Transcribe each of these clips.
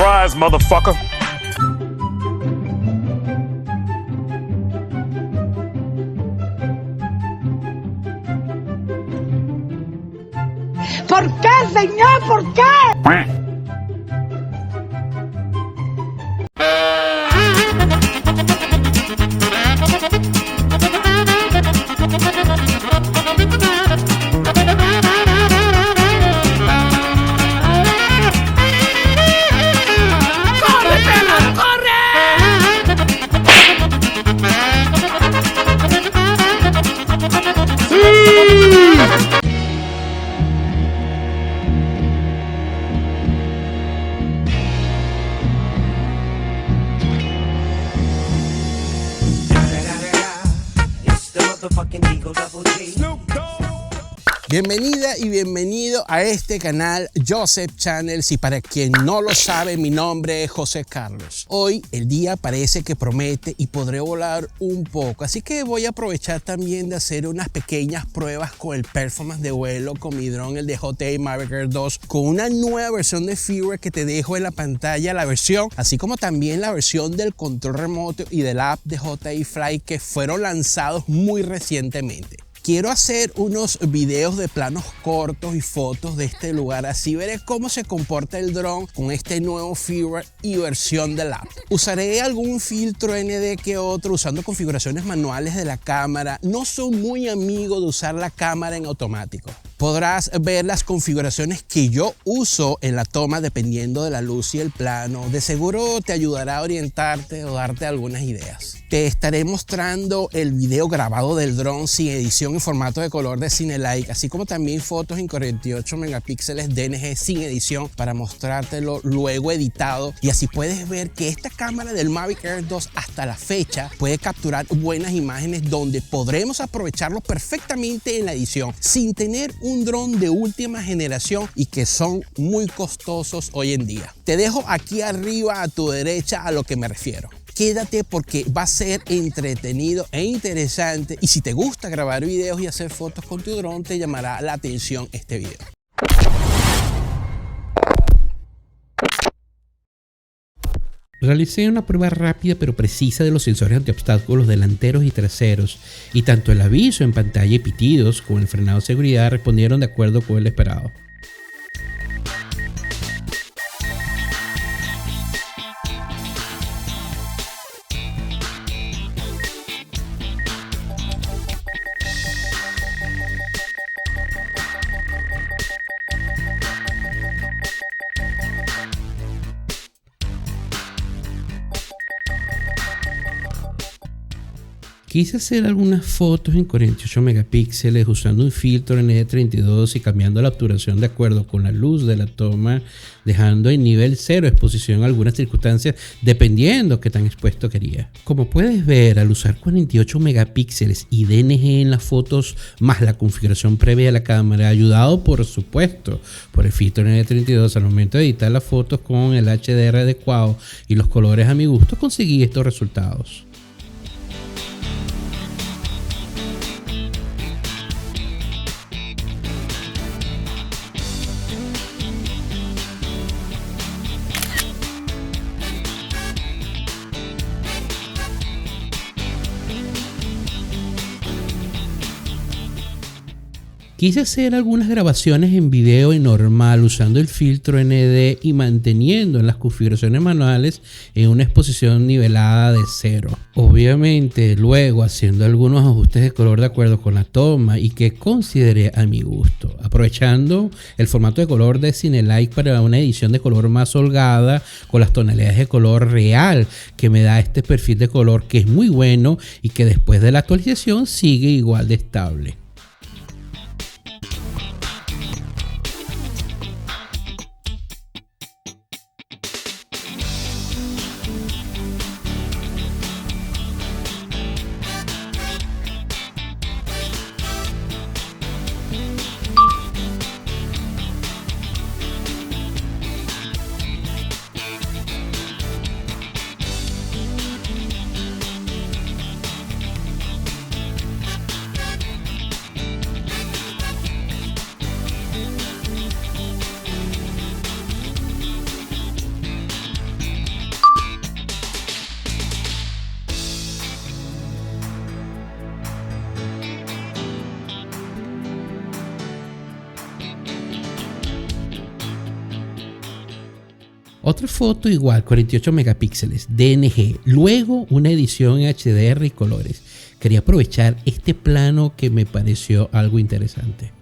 Surprise, motherfucker. ¿Por qué, señor? ¿Por qué? Bienvenida y bienvenido a este canal Joseph Channels, y para quien no lo sabe, mi nombre es José Carlos. Hoy el día parece que promete y podré volar un poco, así que voy a aprovechar también de hacer unas pequeñas pruebas con el performance de vuelo con mi dron, el DJI Mavic Air 2, con una nueva versión de firmware que te dejo en la pantalla, la versión, así como también la versión del control remoto y del app de DJI Fly que fueron lanzados muy recientemente. Quiero hacer unos videos de planos cortos y fotos de este lugar, así veré cómo se comporta el dron con este nuevo firmware y versión del app. Usaré algún filtro ND que otro usando configuraciones manuales de la cámara. No soy muy amigo de usar la cámara en automático. Podrás ver las configuraciones que yo uso en la toma dependiendo de la luz y el plano. De seguro te ayudará a orientarte o darte algunas ideas. Te estaré mostrando el video grabado del dron sin edición en formato de color de Cinelike, así como también fotos en 48 megapíxeles DNG sin edición para mostrártelo luego editado, y así puedes ver que esta cámara del Mavic Air 2 hasta la fecha puede capturar buenas imágenes donde podremos aprovecharlo perfectamente en la edición sin tener un dron de última generación y que son muy costosos hoy en día. Te dejo aquí arriba a tu derecha a lo que me refiero. Quédate porque va a ser entretenido e interesante, y si te gusta grabar videos y hacer fotos con tu dron te llamará la atención este video. Realicé una prueba rápida pero precisa de los sensores antiobstáculos delanteros y traseros, y tanto el aviso en pantalla y pitidos como el frenado de seguridad respondieron de acuerdo con el esperado. Quise hacer algunas fotos en 48 megapíxeles usando un filtro ND32 y cambiando la obturación de acuerdo con la luz de la toma, dejando en nivel 0 exposición a algunas circunstancias dependiendo qué tan expuesto quería. Como puedes ver, al usar 48 megapíxeles y DNG en las fotos más la configuración previa de la cámara, ayudado por supuesto por el filtro ND32, al momento de editar las fotos con el HDR adecuado y los colores a mi gusto, conseguí estos resultados. Quise hacer algunas grabaciones en video en normal usando el filtro ND y manteniendo en las configuraciones manuales en una exposición nivelada de 0. Obviamente luego haciendo algunos ajustes de color de acuerdo con la toma y que consideré a mi gusto, aprovechando el formato de color de Cinelike para una edición de color más holgada con las tonalidades de color real que me da este perfil de color, que es muy bueno y que después de la actualización sigue igual de estable. Otra foto igual, 48 megapíxeles, DNG, luego una edición en HDR y colores. Quería aprovechar este plano que me pareció algo interesante.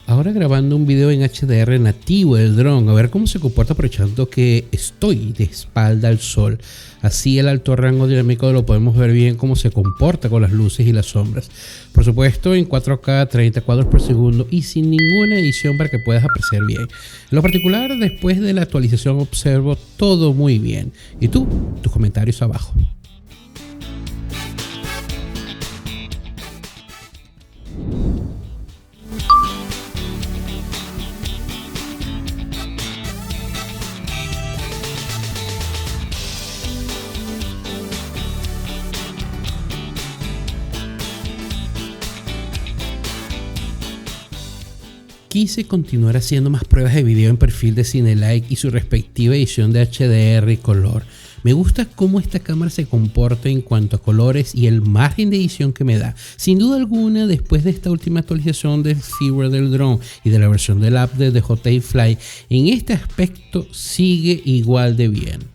Ahora grabando un video en HDR nativo del dron, a ver cómo se comporta aprovechando que estoy de espalda al sol. Así el alto rango dinámico lo podemos ver bien cómo se comporta con las luces y las sombras. Por supuesto en 4K 30 cuadros por segundo y sin ninguna edición para que puedas apreciar bien. En lo particular, después de la actualización observo todo muy bien. ¿Y tú? Tus comentarios abajo. Quise continuar haciendo más pruebas de video en perfil de Cinelike y su respectiva edición de HDR y color. Me gusta cómo esta cámara se comporta en cuanto a colores y el margen de edición que me da. Sin duda alguna, después de esta última actualización del firmware del drone y de la versión del app de DJI Fly, en este aspecto sigue igual de bien.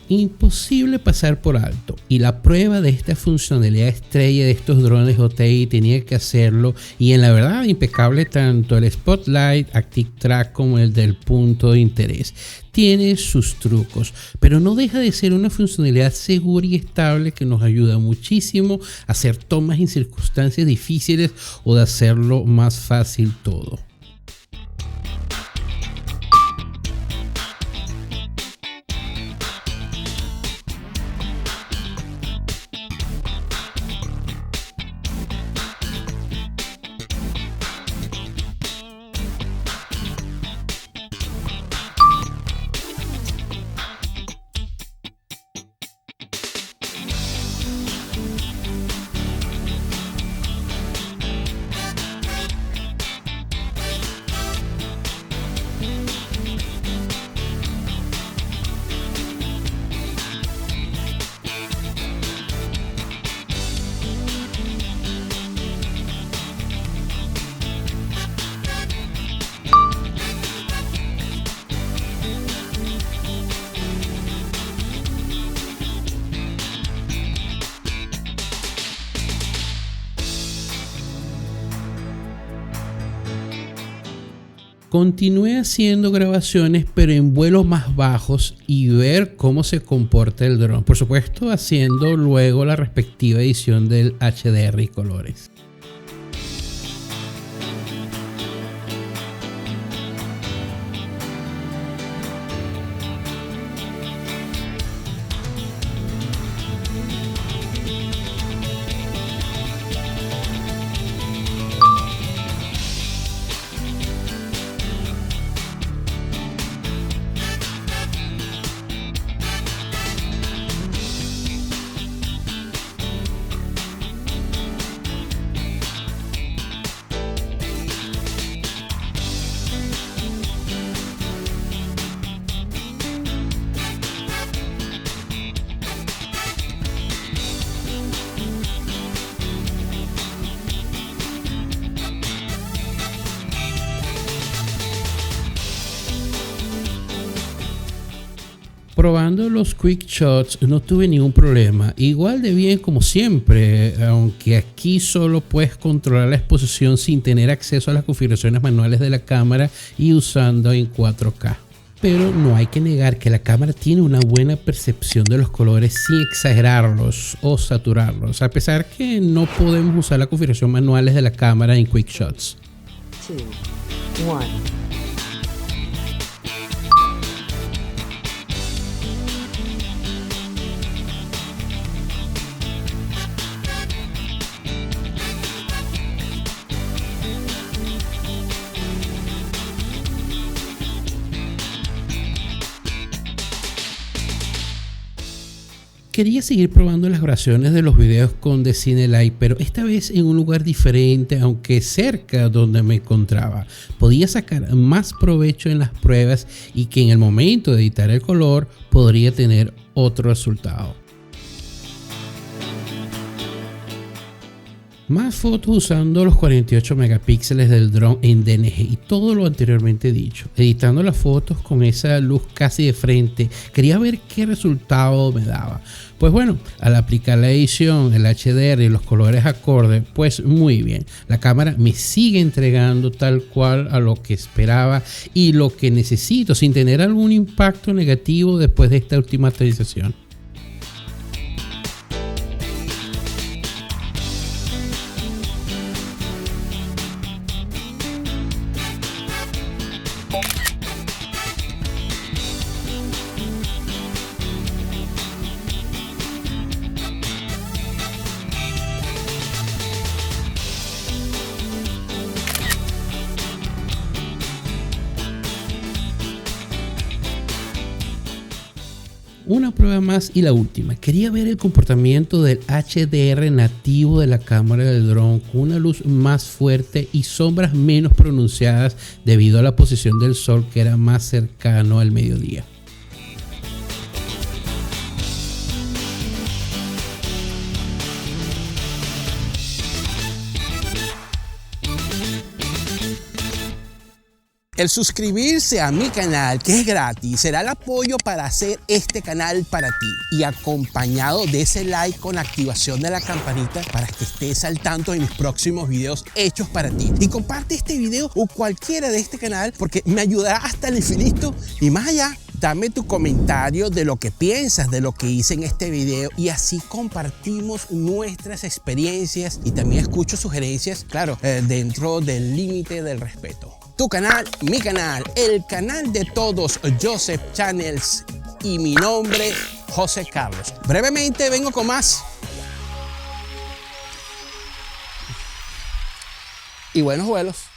Imposible pasar por alto, y la prueba de esta funcionalidad estrella de estos drones DJI tenía que hacerlo, y en la verdad impecable tanto el Spotlight, Active Track como el del punto de interés. Tiene sus trucos, pero no deja de ser una funcionalidad segura y estable que nos ayuda muchísimo a hacer tomas en circunstancias difíciles o de hacerlo más fácil todo. Continué haciendo grabaciones pero en vuelos más bajos y ver cómo se comporta el dron. Por supuesto haciendo luego la respectiva edición del HDR y colores. Probando los quick shots no tuve ningún problema, igual de bien como siempre, aunque aquí solo puedes controlar la exposición sin tener acceso a las configuraciones manuales de la cámara y usando en 4K. pero no hay que negar que la cámara tiene una buena percepción de los colores sin exagerarlos o saturarlos, a pesar que no podemos usar la configuración manuales de la cámara en Quick Shots. 2, 1. Quería seguir probando las grabaciones de los videos con The Cine Light, pero esta vez en un lugar diferente, aunque cerca donde me encontraba. Podía sacar más provecho en las pruebas y que en el momento de editar el color podría tener otro resultado. Más fotos usando los 48 megapíxeles del dron en DNG y todo lo anteriormente dicho. Editando las fotos con esa luz casi de frente, quería ver qué resultado me daba. Pues bueno, al aplicar la edición, el HDR y los colores acorde, pues muy bien. La cámara me sigue entregando tal cual a lo que esperaba y lo que necesito sin tener algún impacto negativo después de esta última actualización. Una prueba más y la última. Quería ver el comportamiento del HDR nativo de la cámara del dron con una luz más fuerte y sombras menos pronunciadas debido a la posición del sol que era más cercano al mediodía. El suscribirse a mi canal, que es gratis, será el apoyo para hacer este canal para ti, y acompañado de ese like con activación de la campanita para que estés al tanto de mis próximos videos hechos para ti. Y comparte este video o cualquiera de este canal porque me ayudará hasta el infinito y más allá. Dame tu comentario de lo que piensas de lo que hice en este video y así compartimos nuestras experiencias y también escucho sugerencias, claro, dentro del límite del respeto. Tu canal, mi canal, el canal de todos, Joseph Channels, y mi nombre, José Carlos. Brevemente vengo con más. Y buenos vuelos.